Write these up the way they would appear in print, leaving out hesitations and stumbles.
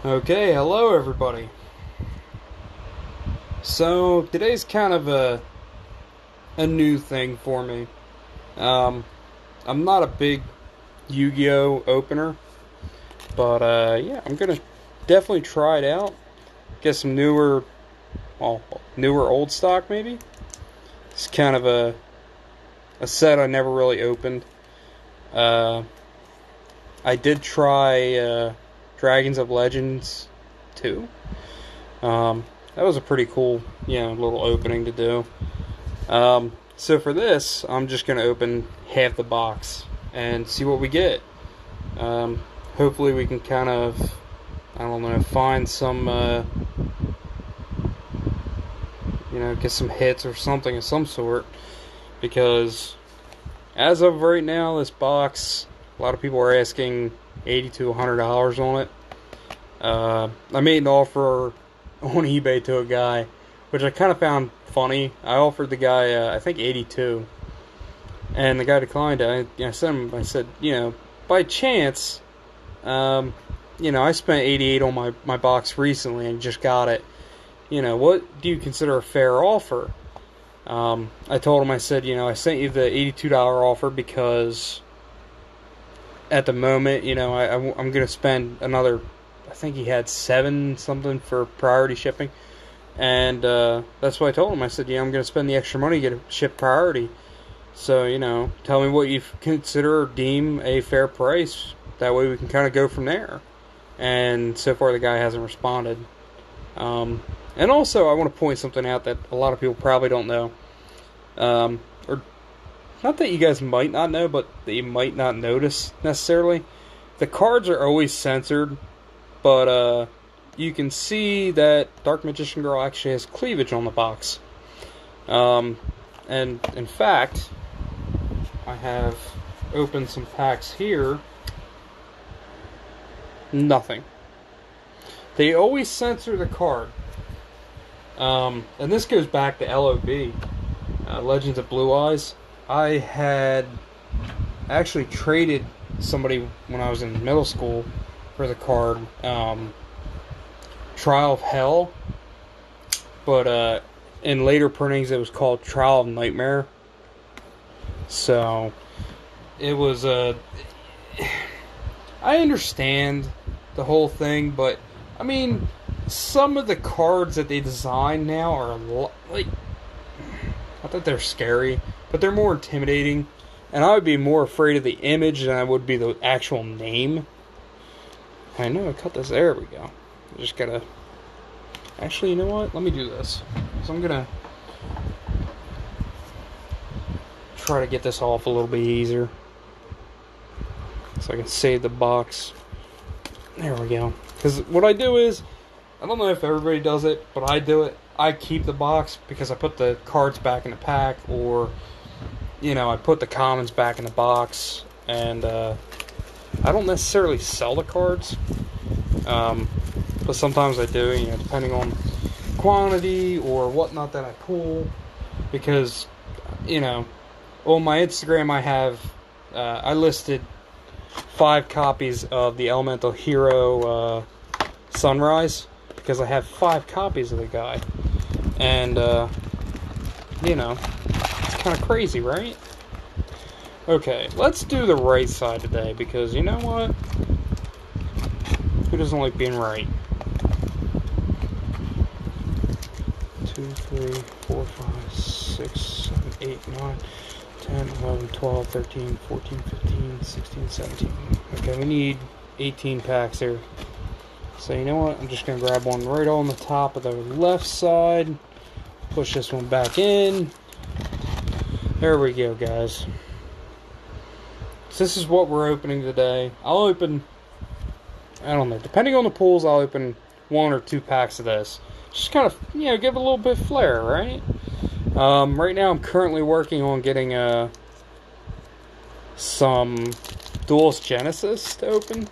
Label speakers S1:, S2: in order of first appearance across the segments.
S1: Okay, hello everybody. So today's kind of a new thing for me. Um, I'm not a big Yu-Gi-Oh opener, but yeah, I'm gonna definitely try it out. Get some newer old stock maybe. It's kind of a set I never really opened. Uh, I did try Dragons of Legends 2. That was a pretty cool, little opening to do. So for this, I'm just going to open half the box and see what we get. Hopefully we can kind of, I don't know, find some, get some hits or something of some sort. Because as of right now, this box, a lot of people are asking $80 to $100 on it. I made an offer on eBay to a guy, which I kind of found funny. I offered the guy, I think 82, and the guy declined it. I sent him. I said, by chance, I spent 88 on my box recently and just got it. What do you consider a fair offer? I told him, I said, I sent you the $82 offer because at the moment, I'm going to spend another, I think he had 7 something for priority shipping. And that's what I told him. I said, I'm going to spend the extra money to get it shipped priority. So, tell me what you consider or deem a fair price. That way we can kind of go from there. And so far the guy hasn't responded. And also I want to point something out that a lot of people probably don't know. Or not that you guys might not know, but that you might not notice necessarily. The cards are always censored, but you can see that Dark Magician Girl actually has cleavage on the box. And in fact, I have opened some packs here. Nothing. They always censor the card. And this goes back to LOB, Legends of Blue Eyes. I actually traded somebody when I was in middle school for the card Trial of Hell, but in later printings it was called Trial of Nightmare. So it was I understand the whole thing, but I mean, some of the cards that they design now are like, not that they're scary, but they're more intimidating, and I would be more afraid of the image than I would be the actual name. I know I cut this. There we go. I just gotta. Actually, you know what? Let me do this. So I'm gonna try to get this off a little bit easier, so I can save the box. There we go. Because what I do is, I don't know if everybody does it, but I do it. I keep the box because I put the cards back in the pack, or I put the commons back in the box, and I don't necessarily sell the cards, but sometimes I do, depending on quantity or whatnot that I pull, because, on my Instagram I have, I listed 5 copies of the Elemental Hero Sunrise, because I have 5 copies of the guy, and, it's kind of crazy, right? Okay, let's do the right side today, because you know what? Who doesn't like being right? 2, 3, 4, 5, 6, 7, 8, 9, 10, 11, 12, 13, 14, 15, 16, 17. Okay, we need 18 packs here. So you know what? I'm just going to grab one right on the top of the left side. Push this one back in. There we go, guys. So this is what we're opening today. I'll open, I don't know, depending on the pools, I'll open 1 or 2 packs of this. Just kind of, give it a little bit of flair, right? Right now I'm currently working on getting some Duelist Genesis to open,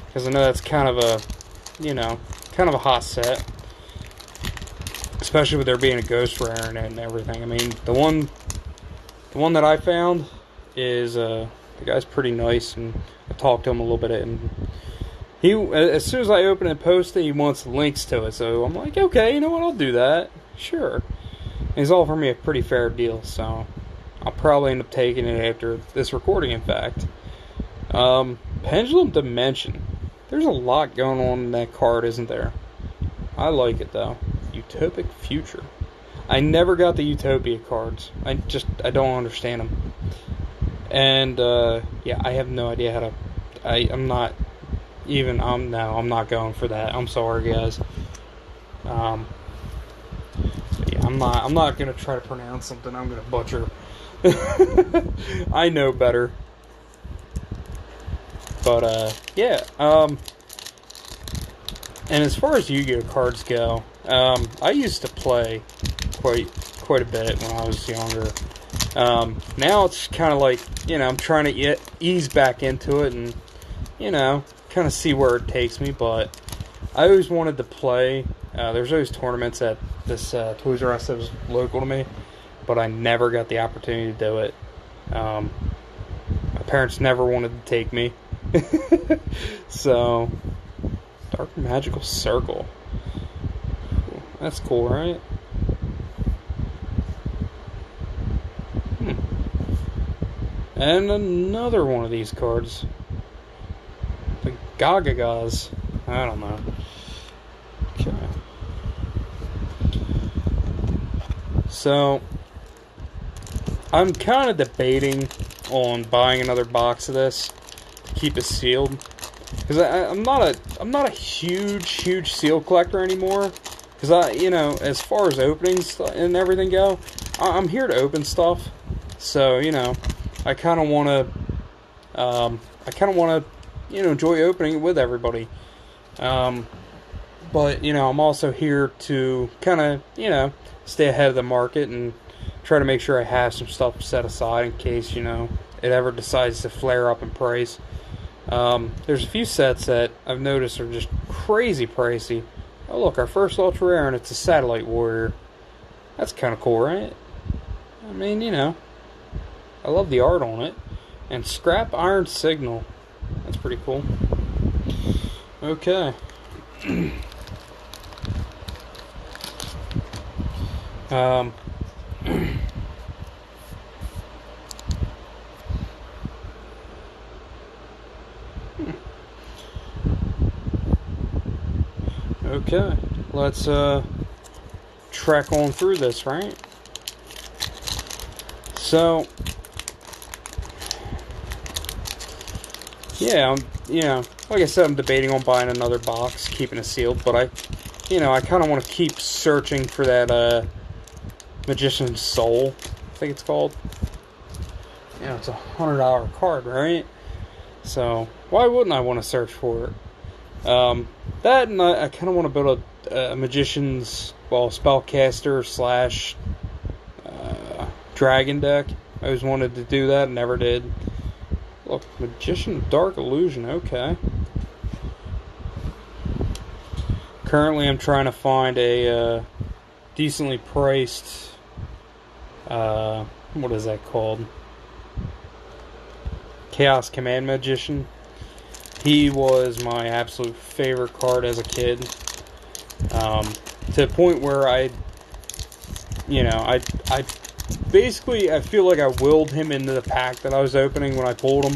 S1: because I know that's kind of a, kind of a hot set, especially with there being a ghost rare in it and everything. I mean, the one that I found is the guy's pretty nice, and I talked to him a little bit, and as soon as I open and post it, he wants links to it. So I'm like, okay, you know what? I'll do that. Sure. And he's offered me a pretty fair deal, so I'll probably end up taking it after this recording, in fact. Pendulum Dimension. There's a lot going on in that card, isn't there? I like it, though. Utopic Future. I never got the Utopia cards. I don't understand them. And, yeah, I have no idea how to... I'm not going for that. I'm sorry, guys. Yeah, I'm not gonna try to pronounce something I'm gonna butcher. I know better. But, yeah, and as far as Yu-Gi-Oh cards go, I used to play quite a bit when I was younger. Now it's kind of like, I'm trying to ease back into it and, kind of see where it takes me, but I always wanted to play. There's always tournaments at this Toys R Us that was local to me, but I never got the opportunity to do it. My parents never wanted to take me. So, Dark Magical Circle. That's cool, right? And another one of these cards. The Gagagas. I don't know. Okay. So, I'm kind of debating on buying another box of this to keep it sealed. Because I'm not a huge seal collector anymore. Because as far as openings and everything go, I'm here to open stuff. So, I kind of want to, enjoy opening it with everybody. But, I'm also here to kind of, stay ahead of the market and try to make sure I have some stuff set aside in case, it ever decides to flare up in price. There's a few sets that I've noticed are just crazy pricey. Oh, look, our first Ultra Rare, and it's a Satellite Warrior. That's kind of cool, right? I mean, I love the art on it. And Scrap Iron Signal. That's pretty cool. Okay. Okay, let's trek on through this, right? So, yeah, like I said, I'm debating on buying another box, keeping it sealed, but I kind of want to keep searching for that Magician's Soul, I think it's called. It's $100 card, right? So, why wouldn't I want to search for it? That, and I kind of want to build a Magician's, Spellcaster / Dragon deck. I always wanted to do that, never did. Look, Magician of Dark Illusion, okay. Currently, I'm trying to find a decently priced, what is that called? Chaos Command Magician. He was my absolute favorite card as a kid. To the point where I basically, I feel like I willed him into the pack that I was opening when I pulled him.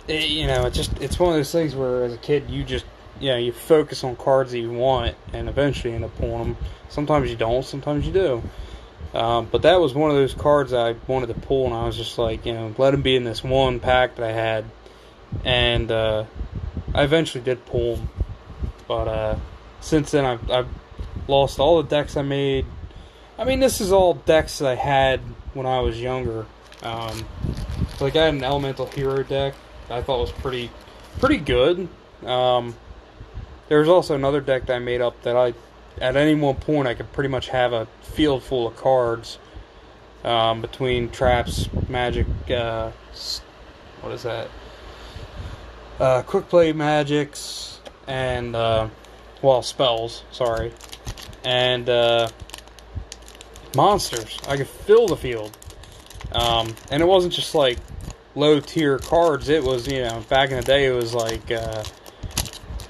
S1: It's one of those things where as a kid, you focus on cards that you want, and eventually end up pulling them. Sometimes you don't, sometimes you do. But that was one of those cards I wanted to pull, and I was just like, let him be in this one pack that I had. And I eventually did pull him. But since then, I've lost all the decks I made. I mean, this is all decks that I had when I was younger. Like, I had an Elemental Hero deck that I thought was pretty good. There was also another deck that I made up that at any one point, I could pretty much have a field full of cards. Between traps, magic, what is that? Quick play magics, and, spells, sorry. And, monsters. I could fill the field. And it wasn't just like, low tier cards. It was, you know, back in the day, it was like,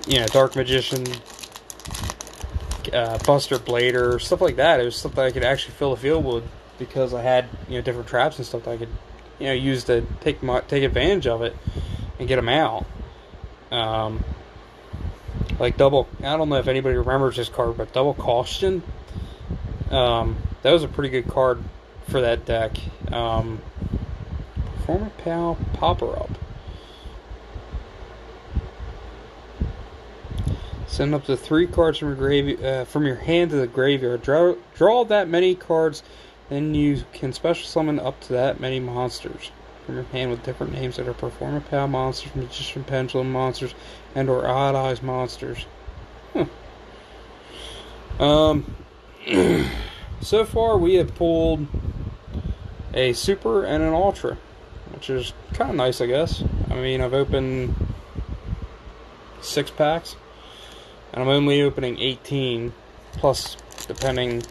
S1: you know, Dark Magician, Buster Blader, stuff like that. It was stuff that I could actually fill the field with because I had, you know, different traps and stuff that I could, you know, use to take advantage of it and get them out. Like double, I don't know if anybody remembers this card, but Double Caution. That was a pretty good card for that deck. Performer Pal Popper Up. Send up to 3 cards from your hand to the graveyard. Draw that many cards, then you can special summon up to that many monsters from your hand with different names that are Performer Pal monsters, Magician Pendulum monsters, and or Odd Eyes monsters. So far we have pulled a Super and an Ultra, which is kind of nice, I guess. I mean, I've opened 6 packs, and I'm only opening 18, plus depending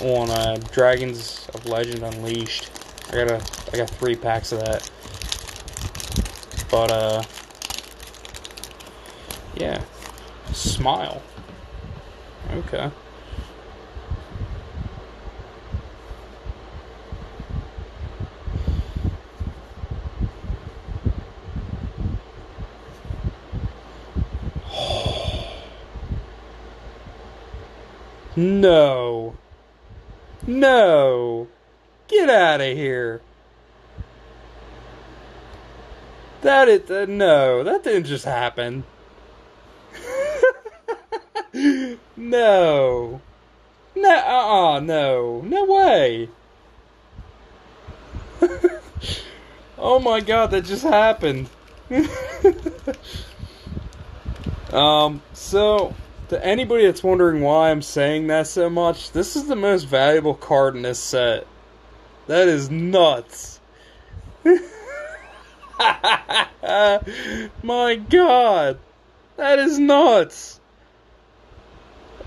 S1: on Dragons of Legend Unleashed. I got 3 packs of that. But yeah. Smile. Okay. No. No. Get out of here. No, that didn't just happen. No. No, no way. Oh my god, that just happened. So, to anybody that's wondering why I'm saying that so much, this is the most valuable card in this set. That is nuts. My god. That is nuts.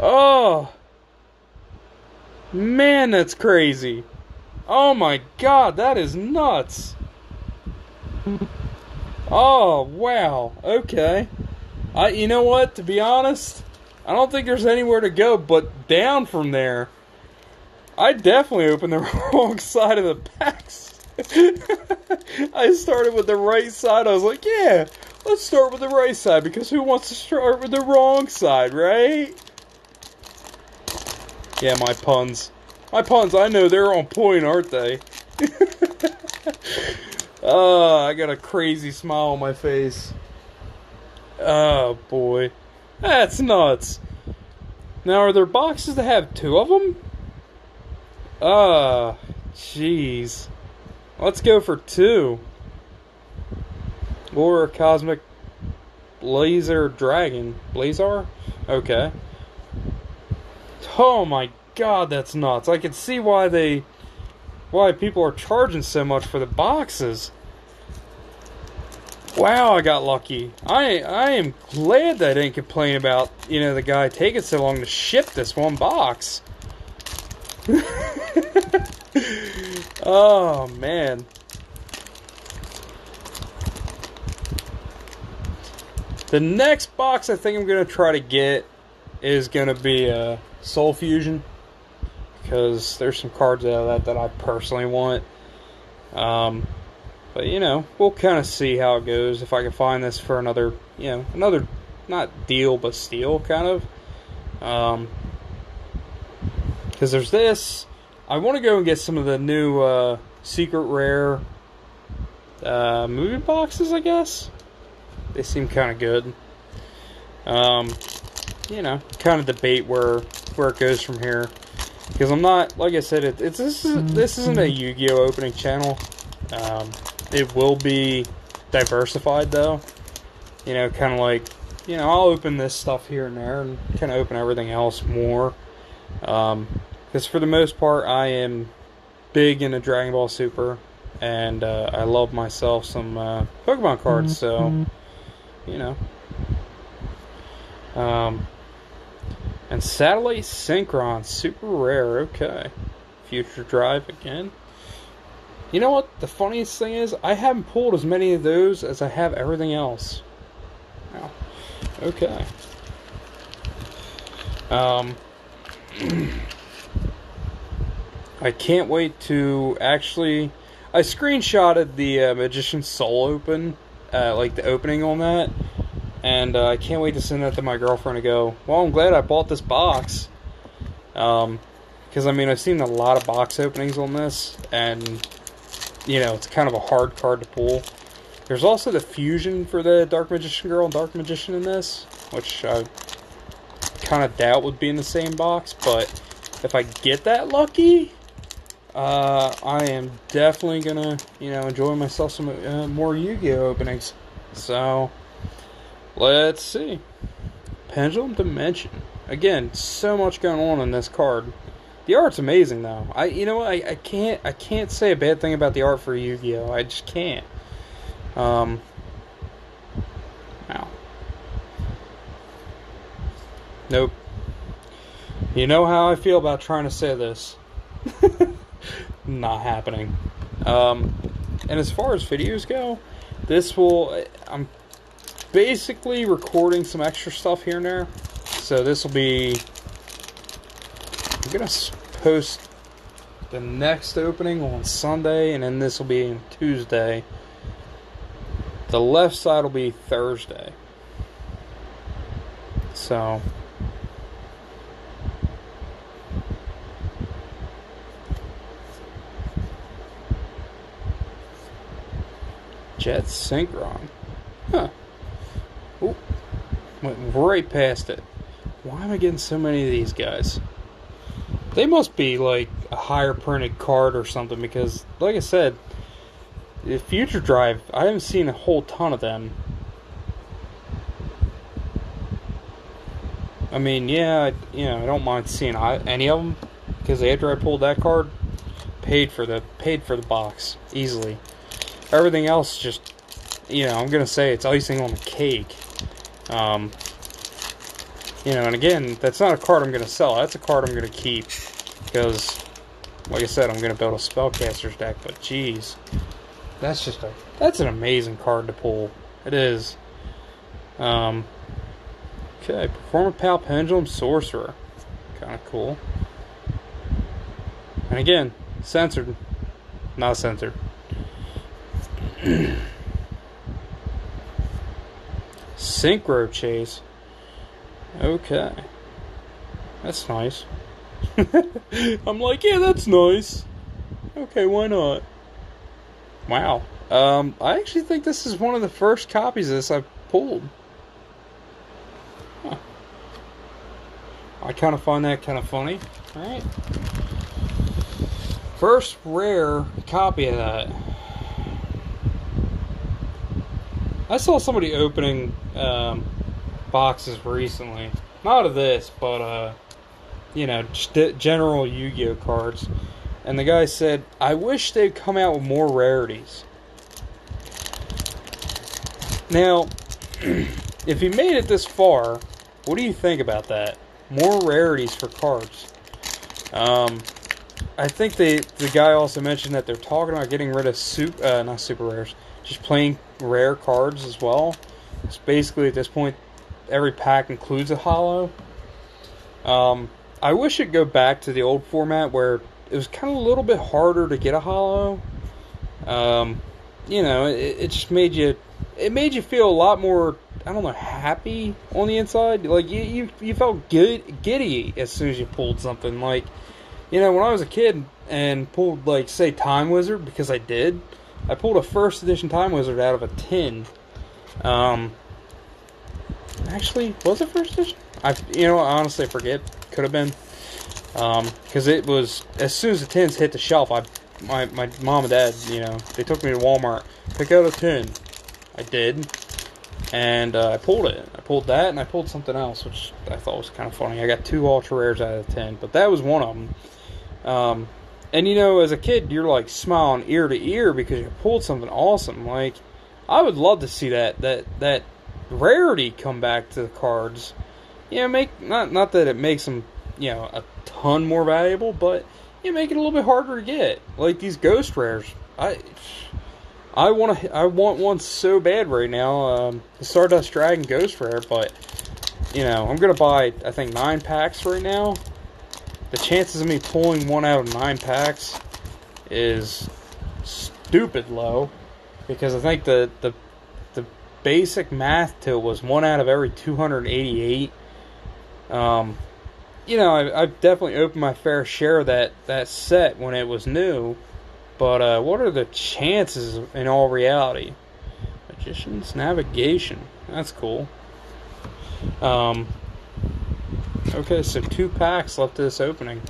S1: Oh. Man, that's crazy. Oh my god, that is nuts. Oh, wow. Okay. You know what? To be honest, I don't think there's anywhere to go but down from there. I definitely opened the wrong side of the packs. I started with the right side. I was like, yeah, let's start with the right side, because who wants to start with the wrong side, right? Yeah, my puns. My puns, I know they're on point, aren't they? I got a crazy smile on my face. Oh, boy. That's nuts. Now, are there boxes that have 2 of them? Jeez. Let's go for 2. Or a Cosmic Blazer Dragon. Blazar? Okay. Oh my god, that's nuts. I can see why people are charging so much for the boxes. Wow, I got lucky. I am glad that I didn't complain about, you know, the guy taking so long to ship this one box. Oh, man. The next box I think I'm going to try to get is going to be Soul Fusion, because there's some cards out of that I personally want. But, you know, we'll kind of see how it goes. If I can find this for another, you know, another, not deal, but steal, kind of. Because there's this. I want to go and get some of the new secret rare movie boxes, I guess. They seem kind of good. You know, kind of debate where it goes from here. Because I'm not, like I said, this isn't a Yu-Gi-Oh! Opening channel. It will be diversified, though. You know, kind of like, you know, I'll open this stuff here and there and kind of open everything else more. Because for the most part, I am big into Dragon Ball Super, and I love myself some Pokemon cards, so, you know. And Satellite Synchron, super rare, okay. Future Drive again. You know what? The funniest thing is, I haven't pulled as many of those as I have everything else. Wow. Okay. I can't wait to actually... I screenshotted the Magician's Soul open, like the opening on that, and I can't wait to send that to my girlfriend and go, well, I'm glad I bought this box. Because, I mean, I've seen a lot of box openings on this, and, you know, it's kind of a hard card to pull. There's also the fusion for the Dark Magician Girl and Dark Magician in this, which I kind of doubt would be in the same box, but if I get that lucky, I am definitely gonna, you know, enjoy myself some more Yu-Gi-Oh openings. So, let's see. Pendulum Dimension. Again, so much going on in this card. The art's amazing, though. You know what? I can't say a bad thing about the art for Yu-Gi-Oh. I just can't. Wow. Nope. You know how I feel about trying to say this. Not happening. And as far as videos go, I'm basically recording some extra stuff here and there. So this will be... I'm going to post the next opening on Sunday, and then this will be on Tuesday. The left side will be Thursday. So... Jet Synchron. Huh. Ooh. Went right past it. Why am I getting so many of these guys? They must be like a higher printed card or something, because, like I said, the Future Drive, I haven't seen a whole ton of them. I mean, yeah, you know, I don't mind seeing any of them, because after I pulled that card, paid for the box easily. Everything else just, you know, I'm gonna say it's icing on the cake. You know, and again, that's not a card I'm gonna sell. That's a card I'm gonna keep, because, like I said, I'm gonna build a spellcaster's deck. But geez, that's an amazing card to pull. It is. Okay, Performapal Pendulum Sorcerer, kind of cool. And again, censored, not censored. Synchro Chase. Okay. That's nice. I'm like, yeah, that's nice. Okay, why not? Wow. I actually think this is one of the first copies of this I've pulled. Huh. I kind of find that kind of funny. Alright. First rare copy of that. I saw somebody opening boxes recently. Not of this, but, you know, just general Yu-Gi-Oh cards. And the guy said, I wish they'd come out with more rarities. Now, if he made it this far, what do you think about that? More rarities for cards. I think the guy also mentioned that they're talking about getting rid of not super rares, just plain rare cards as well. It's basically at this point every pack includes a holo. I wish it'd go back to the old format where it was kind of a little bit harder to get a holo. You know, it just made you feel a lot more, I don't know, happy on the inside. Like you felt giddy as soon as you pulled something. Like, you know, when I was a kid and pulled, like, say, Time Wizard, because I pulled a first edition Time Wizard out of a tin. Actually, was it first edition? You know, I honestly forget. Could have been. Because it was, as soon as the tins hit the shelf, my mom and dad, you know, they took me to Walmart. Pick out a tin. I did. And I pulled it. I pulled that, and I pulled something else, which I thought was kind of funny. I got 2 ultra rares out of the 10, but that was one of them. And you know, as a kid, you're like smiling ear to ear because you pulled something awesome. Like, I would love to see that rarity come back to the cards. You know, not that it makes them, you know, a ton more valuable, but you make it a little bit harder to get. Like these ghost rares, I I want one so bad right now. The Stardust Dragon Ghost Rare, but you know, I'm gonna buy I think 9 packs right now. The chances of me pulling one out of 9 packs is stupid low, because I think the basic math to it was 1 out of every 288. You know, I've definitely opened my fair share of that set when it was new, but what are the chances in all reality? Magician's Navigation, that's cool. Okay, so 2 packs left to this opening.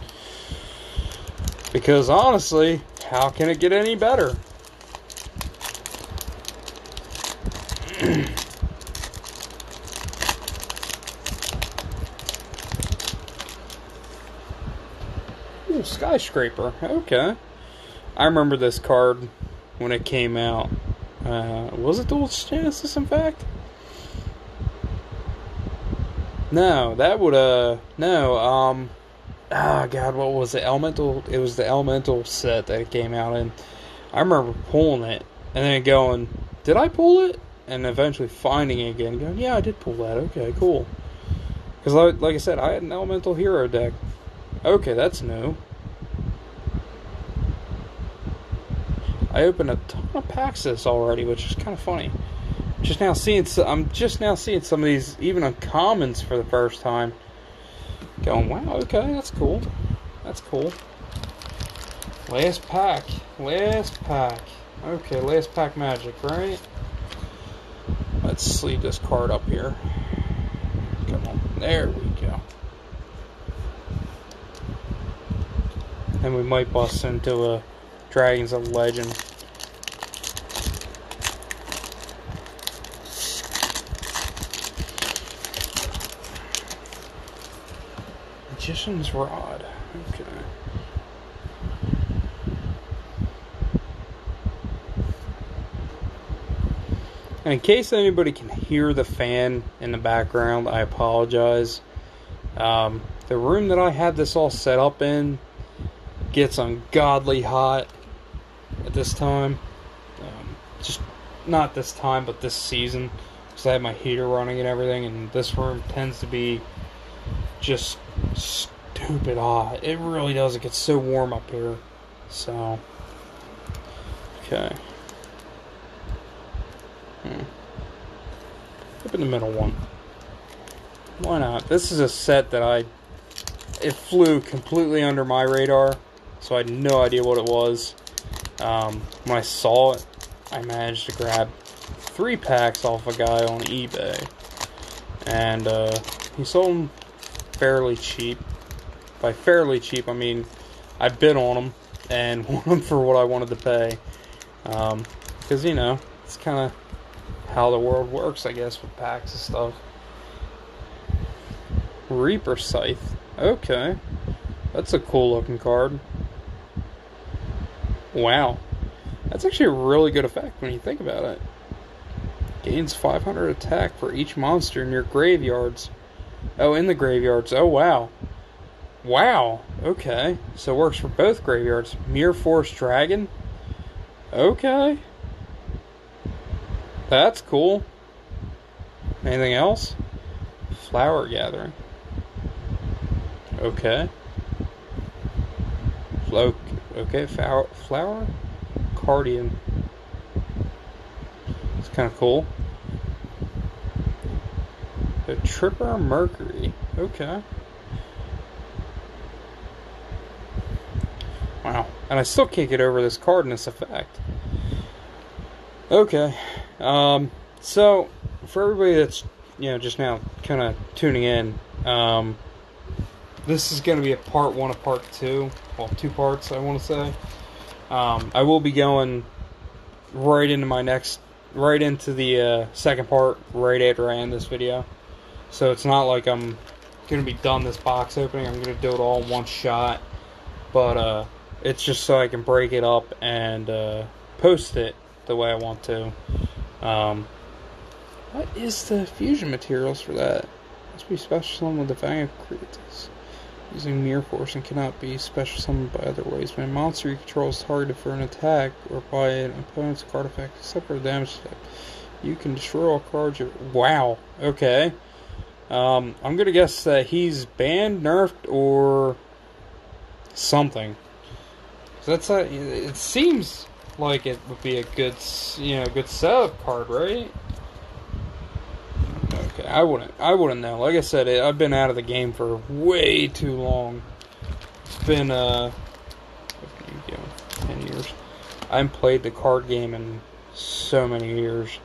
S1: Because honestly, how can it get any better? Ooh, Skyscraper. Okay. I remember this card when it came out. Was it Duelist Genesis, in fact? No, that would, no, God, what was it? Elemental? It was the Elemental set that it came out in. I remember pulling it, and then going, did I pull it? And eventually finding it again, going, yeah, I did pull that. Okay, cool. Because, like I said, I had an Elemental Hero deck. Okay, that's new. I opened a ton of packs of this already, which is kind of funny. I'm just now seeing some of these even uncommons for the first time. Going, wow, okay, that's cool. That's cool. Last pack. Okay, last pack magic, right? Let's sleeve this card up here. Come on, there we go. And we might bust into a Dragons of Legend. Magician's Rod. Okay. And in case anybody can hear the fan in the background, I apologize. The room that I had this all set up in gets ungodly hot at this time. Just not this time, but this season, because I have my heater running and everything, and this room tends to be just stupid hot. It really does. It gets so warm up here. So, okay. Up in the middle one. Why not? This is a set that it flew completely under my radar, so I had no idea what it was. When I saw it, I managed to grab 3 packs off a guy on eBay, and he sold them fairly cheap. By fairly cheap, I mean I bid on them and won them for what I wanted to pay. Because, you know, it's kind of how the world works, I guess, with packs and stuff. Reaper Scythe. Okay. That's a cool looking card. Wow. That's actually a really good effect when you think about it. Gains 500 attack for each monster in your graveyards. Oh, in the graveyards. Oh, wow. Wow. Okay. So it works for both graveyards. Mirror Force Dragon. Okay. That's cool. Anything else? Flower Gathering. Okay. Okay, Flower Cardian. It's kind of cool. The Tripper Mercury. Okay. Wow. And I still can't get over this card and this effect. Okay. So, for everybody that's, you know, just now kind of tuning in, this is going to be a part 1 of part 2. Well, 2 parts, I want to say. I will be going right into the second part right after I end this video. So it's not like I'm going to be done this box opening. I'm going to do it all in one shot. But it's just so I can break it up and post it the way I want to. What is the fusion materials for that? Must be special summon with the Valiant Creatures. Using Mirror Force and cannot be special summoned by other ways. When a monster you control is targeted for an attack or by an opponent's card effect, except for the damage type, you can destroy all cards. Wow. Okay. I'm gonna guess that he's banned, nerfed, or something. That's it seems like it would be a good, good setup card, right? Okay, I wouldn't know. Like I said, I've been out of the game for way too long. It's been, Yugioh, 10 years. I haven't played the card game in so many years.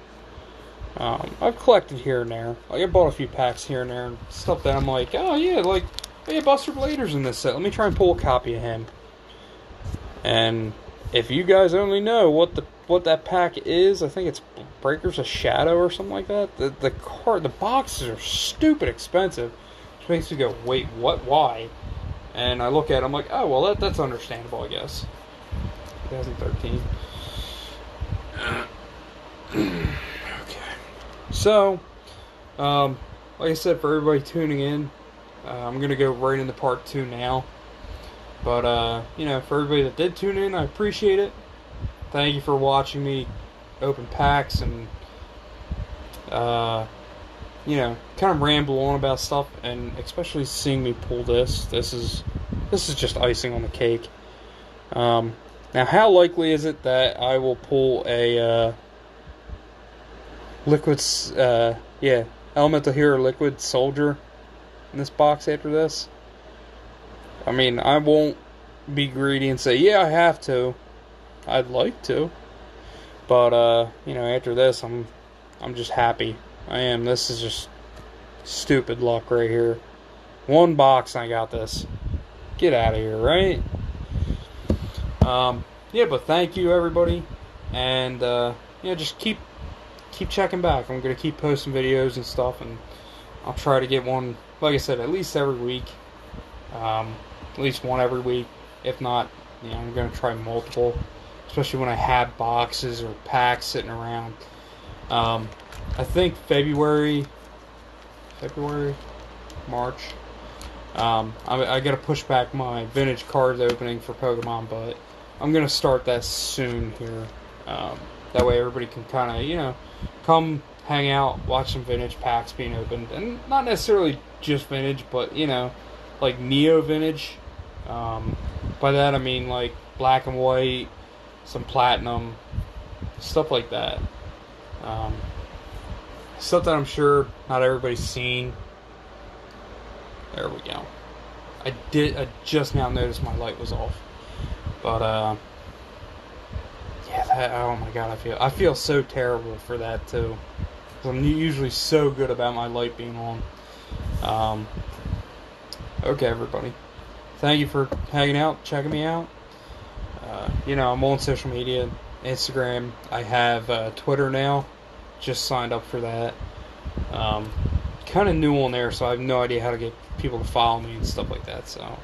S1: I've collected here and there. Like, I bought a few packs here and there and stuff that I'm like, oh yeah, like, hey, Buster Blader's in this set. Let me try and pull a copy of him. And if you guys only know what that pack is, I think it's Breakers of Shadow or something like that. The boxes are stupid expensive, which makes me go, wait, what? Why? And I look at it, I'm like, oh well, that's understandable, I guess. 2013. Okay. So, like I said, for everybody tuning in, I'm gonna go right into part 2 now. But, for everybody that did tune in, I appreciate it. Thank you for watching me open packs and, kind of ramble on about stuff, and especially seeing me pull this. This is just icing on the cake. Now, how likely is it that I will pull a, Elemental Hero Liquid Soldier in this box after this? I mean, I won't be greedy and say, yeah, I have to. I'd like to. But, after this, I'm just happy. I am. This is just stupid luck right here. One box and I got this. Get out of here, right? But thank you, everybody. And, just keep checking back. I'm going to keep posting videos and stuff, and I'll try to get one, like I said, at least every week. At least one every week. If not, I'm going to try multiple. Especially when I have boxes or packs sitting around. I think February, March. I got to push back my vintage cards opening for Pokemon, but I'm going to start that soon here. That way everybody can kind of, come hang out, watch some vintage packs being opened. And not necessarily just vintage, but, like Neo vintage. By that I mean like black and white, some platinum, stuff like that. Stuff that I'm sure not everybody's seen. There we go. I just now noticed my light was off. But oh my god, I feel so terrible for that too. 'Cause I'm usually so good about my light being on. Okay, everybody. Thank you for hanging out, checking me out. I'm on social media, Instagram. I have Twitter now. Just signed up for that. Kind of new on there, so I have no idea how to get people to follow me and stuff like that. So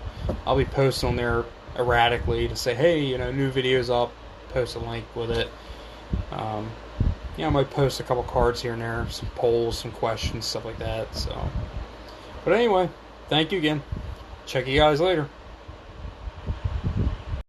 S1: I'll be posting on there erratically to say, hey, new videos up. Post a link with it. I might post a couple cards here and there, some polls, some questions, stuff like that. So, but anyway, thank you again. Check you guys later.